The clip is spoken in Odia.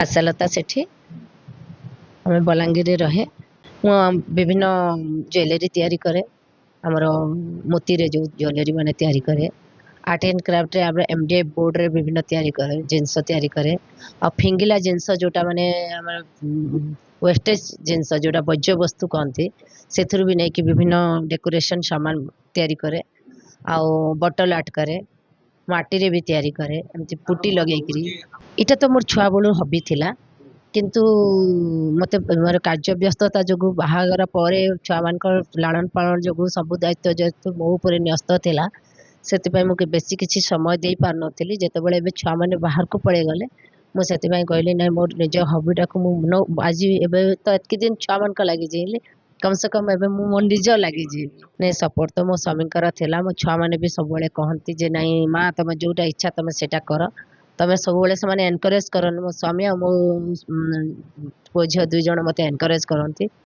ଆଶାଲତା ସେଠି ଆମେ ବଲାଙ୍ଗୀରରେ ରହେ। ମୁଁ ବିଭିନ୍ନ ଜୁଏଲେରୀ ତିଆରି କରେ। ଆମର ମୋତିରେ ଯେଉଁ ଜୁଏଲେରୀ ମାନେ ତିଆରି କରେ। ଆର୍ଟ ଆଣ୍ଡ କ୍ରାଫ୍ଟରେ ଆମେ MDF ବୋର୍ଡରେ ବିଭିନ୍ନ ତିଆରି କରେ, ଜିନିଷ ତିଆରି କରେ। ଆଉ ଫିଙ୍ଗିଲା ଜିନିଷ ଯେଉଁଟା ମାନେ ଆମର ୱେଷ୍ଟେଜ ଜିନିଷ ଯେଉଁଟା ବର୍ଜ୍ୟବସ୍ତୁ କହନ୍ତି, ସେଥିରୁ ବି ନେଇକି ବିଭିନ୍ନ ଡେକୋରେସନ୍ ସାମାନ ତିଆରି କରେ। ଆଉ ବଟଲ ଆର୍ଟ କରେ, ମାଟିରେ ବି ତିଆରି କରେ, ଏମିତି ପୁଟି ଲଗେଇକିରି। ଏଇଟା ତ ମୋର ଛୁଆବେଳୁ ହବି ଥିଲା, କିନ୍ତୁ ମୋତେ ମୋର କାର୍ଯ୍ୟ ବ୍ୟସ୍ତତା ଯୋଗୁଁ ବାହାଘର ପରେ ଛୁଆମାନଙ୍କର ଲାଳନ ପାଳନ ଯୋଗୁଁ ସବୁ ଦାୟିତ୍ୱ ଯେହେତୁ ମୋ ଉପରେ ନ୍ୟସ୍ତ ଥିଲା, ସେଥିପାଇଁ ମୁଁ ବେଶୀ କିଛି ସମୟ ଦେଇପାରୁନଥିଲି। ଯେତେବେଳେ ଏବେ ଛୁଆମାନେ ବାହାରକୁ ପଳେଇଗଲେ, ମୁଁ ସେଥିପାଇଁ କହିଲି ନାଇଁ, ମୋର ନିଜ ହବିଟାକୁ ମୁଁ ଆଜି ଏବେ ତ ଏତିକି ଦିନ ଛୁଆମାନଙ୍କ ଲାଗିଛି, ହେଲେ କମ୍ ସେ କମ୍ ଏବେ ମୁଁ ମୋ ନିଜ ଲାଗିଛି। ନାଇଁ, ସପୋର୍ଟ ତ ମୋ ସ୍ୱାମୀଙ୍କର ଥିଲା। ମୋ ଛୁଆମାନେ ବି ସବୁବେଳେ କହନ୍ତି ଯେ ନାଇଁ ମା, ତମେ ଯୋଉଟା ଇଚ୍ଛା ତମେ ସେଇଟା କର। ତମେ ସବୁବେଳେ ସେମାନେ ଏନକରେଜ କରନ୍ତି, ମୋ ସ୍ୱାମୀ ଆଉ ମୋ ପୁଅ ଝିଅ 2 ଜଣ ମୋତେ ଏନକରେଜ କରନ୍ତି।